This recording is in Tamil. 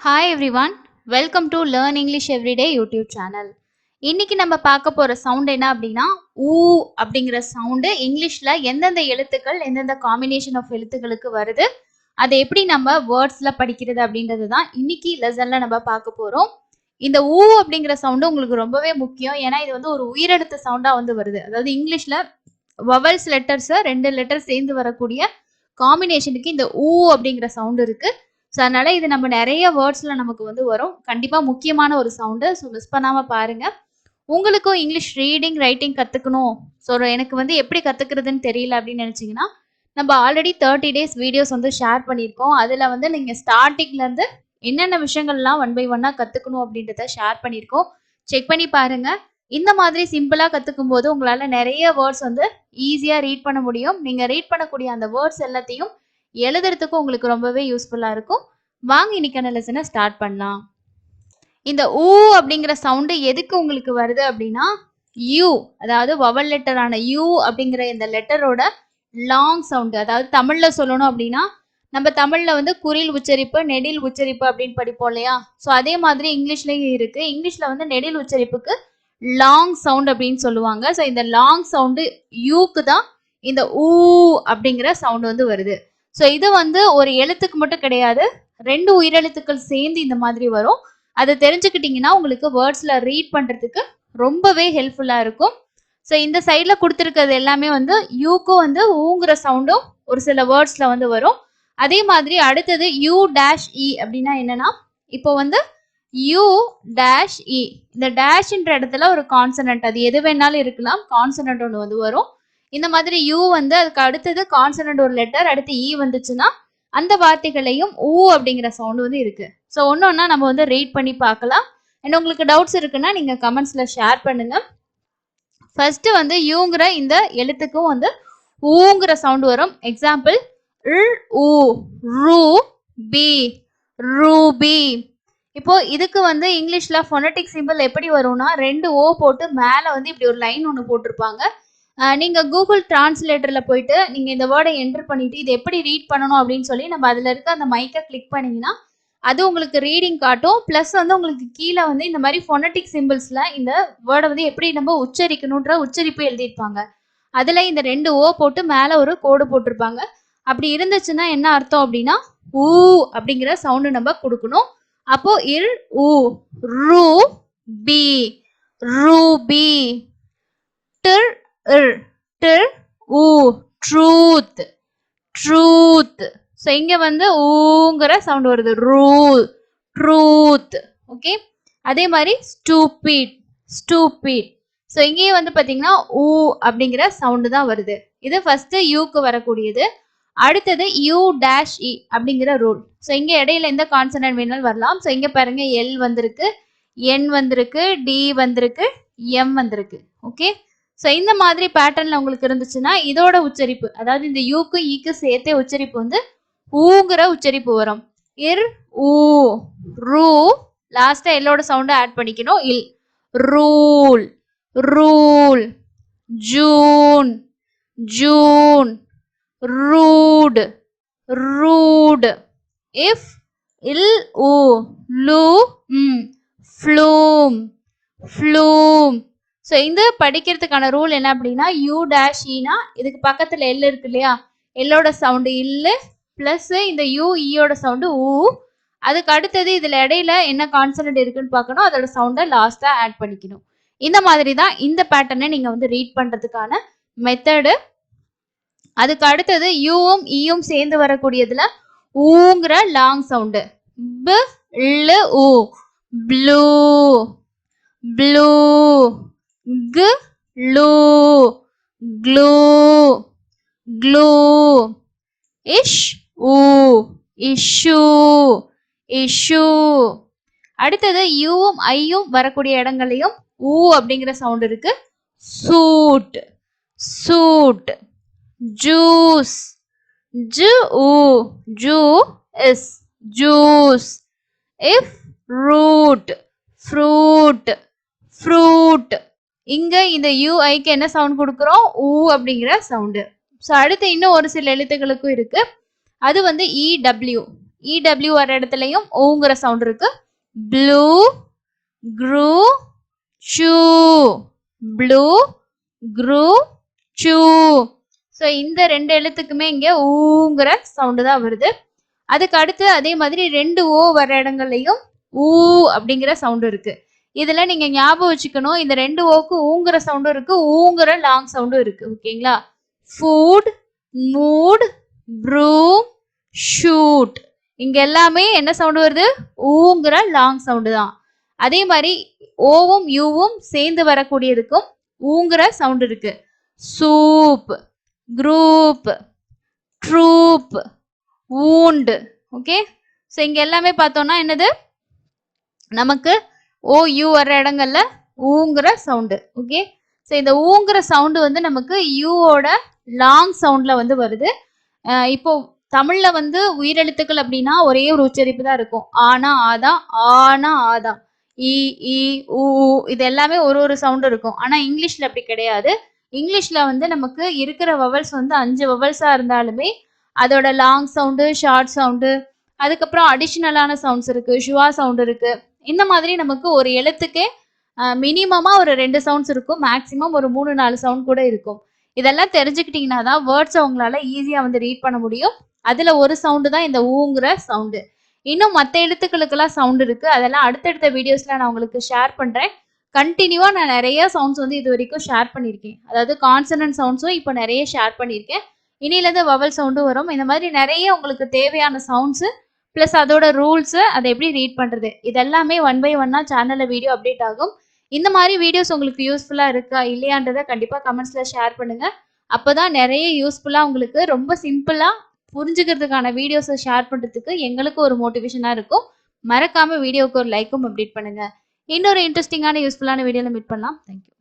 Hi everyone, welcome to Learn English Everyday YouTube channel. இன்னைக்கு நம்ம பார்க்க போற சவுண்ட் என்ன அப்படின்னா ஊ அப்படிங்கிற சவுண்டு இங்கிலீஷ்ல எந்தெந்த எழுத்துக்கள் எந்தெந்த காம்பினேஷன் ஆஃப் எழுத்துக்களுக்கு வருது அதை எப்படி நம்ம வேர்ட்ஸ்ல படிக்கிறது அப்படின்றது தான் இன்னைக்கு லெசன்ல நம்ம பார்க்க போறோம். இந்த ஊ அப்படிங்கிற சவுண்டு உங்களுக்கு ரொம்பவே முக்கியம். ஏன்னா இது வந்து ஒரு உயிரெழுத்து சவுண்டா வந்து வருது. அதாவது இங்கிலீஷ்ல வவல்ஸ் லெட்டர்ஸ் ரெண்டு லெட்டர் சேர்ந்து வரக்கூடிய காம்பினேஷனுக்கு இந்த ஊ அப்படிங்கிற சவுண்ட் இருக்கு. ஸோ அதனால இது நம்ம நிறைய வேர்ட்ஸ்ல நமக்கு வந்து வரும். கண்டிப்பா முக்கியமான ஒரு சவுண்டு. ஸோ மிஸ் பண்ணாம பாருங்க. உங்களுக்கும் இங்கிலீஷ் ரீடிங் ரைட்டிங் கத்துக்கணும், ஸோ எனக்கு வந்து எப்படி கத்துக்கிறதுன்னு தெரியல அப்படின்னு நினைச்சீங்கன்னா நம்ம ஆல்ரெடி 30 டேஸ் வீடியோஸ் வந்து ஷேர் பண்ணியிருக்கோம். அதில் வந்து நீங்கள் ஸ்டார்டிங்லேருந்து என்னென்ன விஷயங்கள்லாம் 1 by 1 கற்றுக்கணும் அப்படின்றத ஷேர் பண்ணியிருக்கோம். செக் பண்ணி பாருங்க. இந்த மாதிரி சிம்பிளாக கற்றுக்கும் போது உங்களால் நிறைய வேர்ட்ஸ் வந்து ஈஸியாக ரீட் பண்ண முடியும். நீங்கள் ரீட் பண்ணக்கூடிய அந்த வேர்ட்ஸ் எல்லாத்தையும் எழுதுறதுக்கும் உங்களுக்கு ரொம்பவே யூஸ்ஃபுல்லாக இருக்கும். வாங்க இன்னைக்கான லெசனை ஸ்டார்ட் பண்ணலாம். இந்த ஊ அப்படிங்கிற சவுண்டு எதுக்கு உங்களுக்கு வருது அப்படின்னா யூ, அதாவது வவல் லெட்டரான யூ அப்படிங்கிற இந்த லெட்டரோட லாங் சவுண்டு. அதாவது தமிழ்ல சொல்லணும் அப்படின்னா நம்ம தமிழ்ல வந்து குறில் உச்சரிப்பு நெடில் உச்சரிப்பு அப்படின்னு படிப்போம் இல்லையா? ஸோ அதே மாதிரி இங்கிலீஷ்லயும் இருக்கு. இங்கிலீஷ்ல வந்து நெடில் உச்சரிப்புக்கு லாங் சவுண்ட் அப்படின்னு சொல்லுவாங்க. ஸோ இந்த லாங் சவுண்டு யூக்கு தான் இந்த ஊ அப்படிங்கிற சவுண்ட் வந்து வருது. ஸோ இது வந்து ஒரு எழுத்துக்கு மட்டும் கிடையாது, 2 உயிரெழுத்துக்கள் சேர்ந்து இந்த மாதிரி வரும். அதை தெரிஞ்சுக்கிட்டீங்கன்னா உங்களுக்கு வேர்ட்ஸ்ல ரீட் பண்றதுக்கு ரொம்பவே ஹெல்ப்ஃபுல்லா இருக்கும். ஸோ இந்த சைட்ல கொடுத்துருக்கிறது எல்லாமே வந்து யூக்கும் வந்து ஊங்கிற சவுண்டும் ஒரு சில வேர்ட்ஸ்ல வந்து வரும். அதே மாதிரி அடுத்தது யூ டேஷ் இ அப்படின்னா என்னன்னா, இப்போ வந்து யூ டேஷ் இ, இந்த டேஷ்ன்ற இடத்துல ஒரு கான்சனன்ட், அது எது வேணாலும் இருக்கலாம், கான்சனன்ட் ஒன்று வந்து வரும். இந்த மாதிரி யூ வந்து அதுக்கு அடுத்தது கான்சனன்ட் ஒரு லெட்டர், அடுத்து இ வந்துச்சுன்னா அந்த வார்த்தைகளையும் ஊ அப்படிங்கிற சவுண்ட் வந்து இருக்கு. ஸோ ஒன்னொன்னா நம்ம வந்து ரீட் பண்ணி பார்க்கலாம். அண்ட் உங்களுக்கு டவுட்ஸ் இருக்குன்னா நீங்க கமெண்ட்ஸ்ல ஷேர் பண்ணுங்க. ஃபர்ஸ்ட் வந்து யூங்கிற இந்த எழுத்துக்கும் வந்து ஊங்கிற சவுண்ட் வரும். எக்ஸாம்பிள் ஊ, ரூ பி, ரூபி. இப்போ இதுக்கு வந்து இங்கிலீஷ்ல ஃபோனட்டிக் சிம்பிள் எப்படி வரும்னா 2 ஓ போட்டு மேலே வந்து இப்படி ஒரு லைன் ஒன்று போட்டிருப்பாங்க. நீங்க கூகுள் டிரான்ஸ்லேட்டர்ல போயிட்டு நீங்க இந்த வேர்டை என்டர் பண்ணிட்டு இது எப்படி ரீட் பண்ணணும் அப்படின்னு சொல்லி நம்ம அதுல இருக்க அந்த மைக்கை கிளிக் பண்ணீங்கன்னா அது உங்களுக்கு ரீடிங் காட்டும். பிளஸ் வந்து உங்களுக்கு கீழே வந்து இந்த மாதிரி ஃபோனட்டிக் சிம்பிள்ஸ்ல இந்த வேர்டை வந்து எப்படி நம்ம உச்சரிக்கணுன்ற உச்சரிப்பு எழுதியிருப்பாங்க. அதுல இந்த 2 ஓ போட்டு மேல ஒரு கோடு போட்டிருப்பாங்க. அப்படி இருந்துச்சுன்னா என்ன அர்த்தம் அப்படின்னா ஊ அப்படிங்கிற சவுண்டு நம்ம கொடுக்கணும். அப்போ இல் ஊ, ரூ பி, ரூபி, டிர் இர், டிர் ஊ, ட்ரூத், ட்ரூத். ஸோ இங்க வந்து ஊங்கிற சவுண்ட் வருது, ரூல், ட்ரூத். ஓகே, அதே மாதிரி ஸ்டூபிட், ஸ்டூபிட். ஸோ இங்கேயும் வந்து பார்த்தீங்கன்னா ஊ அப்படிங்கிற சவுண்டு தான் வருது. இது ஃபர்ஸ்ட் யூக்கு வரக்கூடியது. அடுத்தது யூ டேஷ் இ அப்படிங்கிற ரூல். ஸோ இங்கே இடையில எந்த கான்சனன்ட் வேணாலும் வரலாம். ஸோ இங்கே பாருங்க எல் வந்திருக்கு, என் வந்திருக்கு, டி வந்திருக்கு, எம் வந்திருக்கு. ஓகே, ஸோ இந்த மாதிரி பேட்டர்ன்ல உங்களுக்கு இருந்துச்சுன்னா இதோட உச்சரிப்பு, அதாவது இந்த யூக்கு ஈக்கு சேர்த்தே உச்சரிப்பு வந்து ஊங்கிற உச்சரிப்பு வரும். இர் ஊ, ரூ, லாஸ்டா எல்லோட சவுண்டை ஆட் பண்ணிக்கணும், இல், rule, rule, June, June, rude, rude. If il u, lu, flume, flume. So இந்த படிக்கிறதுக்கான ரூல் என்ன அப்படின்னா யூ டேஷ் ஈனா இதுக்கு பக்கத்தில் எல் இருக்கு இல்லையா, எல்லோட சவுண்டு இல்லு பிளஸ் இந்த யூ ஈயோட சவுண்டு ஊ. அதுக்கு அடுத்தது இதில் இடையில என்ன கான்சனன்ட் இருக்குன்னு பார்க்கணும், அதோட சவுண்டை லாஸ்ட்டாக ஆட் பண்ணிக்கணும். இந்த மாதிரி தான் இந்த பேட்டர்னை நீங்கள் வந்து ரீட் பண்ணுறதுக்கான மெத்தடு. அதுக்கு அடுத்தது யூவும் ஈயும் சேர்ந்து வரக்கூடியதுல ஊங்கிற லாங் சவுண்டு ப ல் ஊ, blue, blue, clue, clue, clue, issue, issue, issue. அடுத்தது யூவும் ஐயும் வரக்கூடிய இடங்களையும் ஊ அப்படிங்கிற சவுண்ட் இருக்கு. Suit, suit, juice, juice, juice. If root, fruit, fruit. இங்க இந்த யூஐக்கு என்ன சவுண்ட் கொடுக்குறோம், ஊ அப்படிங்கிற சவுண்டு. ஸோ அடுத்து இன்னும் ஒரு சில எழுத்துக்களுக்கும் இருக்கு. அது வந்து இடபிள்யூ, EW வர இடத்துலயும் ஊங்கிற சவுண்ட் இருக்கு. ப்ளூ, க்ரூ, சூ. ப்ளூ, க்ரூ, சூ. ஸோ இந்த 2 எழுத்துக்குமே இங்க ஊங்கிற சவுண்டு தான் வருது. அதுக்கு அடுத்து அதே மாதிரி 2 ஓ வர இடங்கள்லையும் ஊ அப்படிங்கிற சவுண்டு இருக்கு. இதுல நீங்க ஞாபகம் வச்சுக்கணும், இந்த 2 ஓக்கு ஊங்கிற சவுண்டும் இருக்கு, ஊங்கிற லாங் சவுண்டும் இருக்கு. ஓகேங்களா? Food, mood, broom, shoot. இங்க எல்லாமே என்ன சவுண்டு வருது? ஊங்கிற லாங் சவுண்டு தான். அதே மாதிரி ஓவும் யூவும் சேர்ந்து வரக்கூடியதுக்கும் ஊங்கிற சவுண்ட் இருக்கு. Soup, group, troupe, wound. Okay, so இங்க எல்லாமே பார்த்தோம்னா என்னது, நமக்கு ஓ யூ வர்ற இடங்கள்ல ஊங்கிற சவுண்டு. ஓகே, ஸோ இந்த ஊங்கிற சவுண்டு வந்து நமக்கு யூவோட லாங் சவுண்ட்ல வந்து வருது. இப்போ தமிழ்ல வந்து உயிரெழுத்துக்கள் அப்படின்னா ஒரே ஒரு உச்சரிப்பு தான் இருக்கும். ஆனா ஆதான், ஆனா ஆதான், இ இ ஊ இது எல்லாமே ஒரு ஒரு சவுண்டு இருக்கும். ஆனா இங்கிலீஷ்ல அப்படி கிடையாது. இங்கிலீஷ்ல வந்து நமக்கு இருக்கிற வவல்ஸ் வந்து 5 வவல்ஸா இருந்தாலுமே அதோட லாங் சவுண்டு, ஷார்ட் சவுண்டு, அதுக்கப்புறம் அடிஷ்னலான சவுண்ட்ஸ் இருக்கு, ஷுவா சவுண்ட் இருக்கு. இந்த மாதிரி நமக்கு ஒரு எழுத்துக்கே மினிமமா ஒரு 2 சவுண்ட்ஸ் இருக்கும், மேக்சிமம் ஒரு 3-4 சவுண்ட் கூட இருக்கும். இதெல்லாம் தெரிஞ்சுக்கிட்டீங்கன்னா தான் வேர்ட்ஸை உங்களால ஈஸியா வந்து ரீட் பண்ண முடியும். அதுல ஒரு சவுண்டு தான் இந்த ஊங்கிற சவுண்டு. இன்னும் மற்ற எழுத்துக்களுக்கெல்லாம் சவுண்ட் இருக்கு, அதெல்லாம் அடுத்தடுத்த வீடியோஸ்ல நான் உங்களுக்கு ஷேர் பண்றேன். கண்டினியூவா நான் நிறைய சவுண்ட்ஸ் வந்து இது வரைக்கும் ஷேர் பண்ணியிருக்கேன். அதாவது கான்சனன்ட் சவுண்ட்ஸும் இப்போ நிறைய ஷேர் பண்ணியிருக்கேன். இனியிலேருந்து வவல் சவுண்டும் வரும். இந்த மாதிரி நிறைய உங்களுக்கு தேவையான சவுண்ட்ஸு ப்ளஸ் அதோட ரூல்ஸு, அதை எப்படி ரீட் பண்ணுறது, இதெல்லாமே 1 by 1 சேனலில் வீடியோ அப்டேட் ஆகும். இந்த மாதிரி வீடியோஸ் உங்களுக்கு யூஸ்ஃபுல்லாக இருக்கா இல்லையான்றதை கண்டிப்பாக கமெண்ட்ஸில் ஷேர் பண்ணுங்கள். அப்போ தான் நிறைய யூஸ்ஃபுல்லாக உங்களுக்கு ரொம்ப சிம்பிளாக புரிஞ்சுக்கிறதுக்கான வீடியோஸை ஷேர் பண்ணுறதுக்கு எங்களுக்கு ஒரு மோட்டிவேஷனாக இருக்கும். மறக்காமல் வீடியோவுக்கு ஒரு லைக்கும் அப்டேட் பண்ணுங்கள். இன்னொரு இன்ட்ரெஸ்டிங்கான யூஸ்ஃபுல்லான வீடியோவில் மீட் பண்ணலாம். தேங்க்யூ.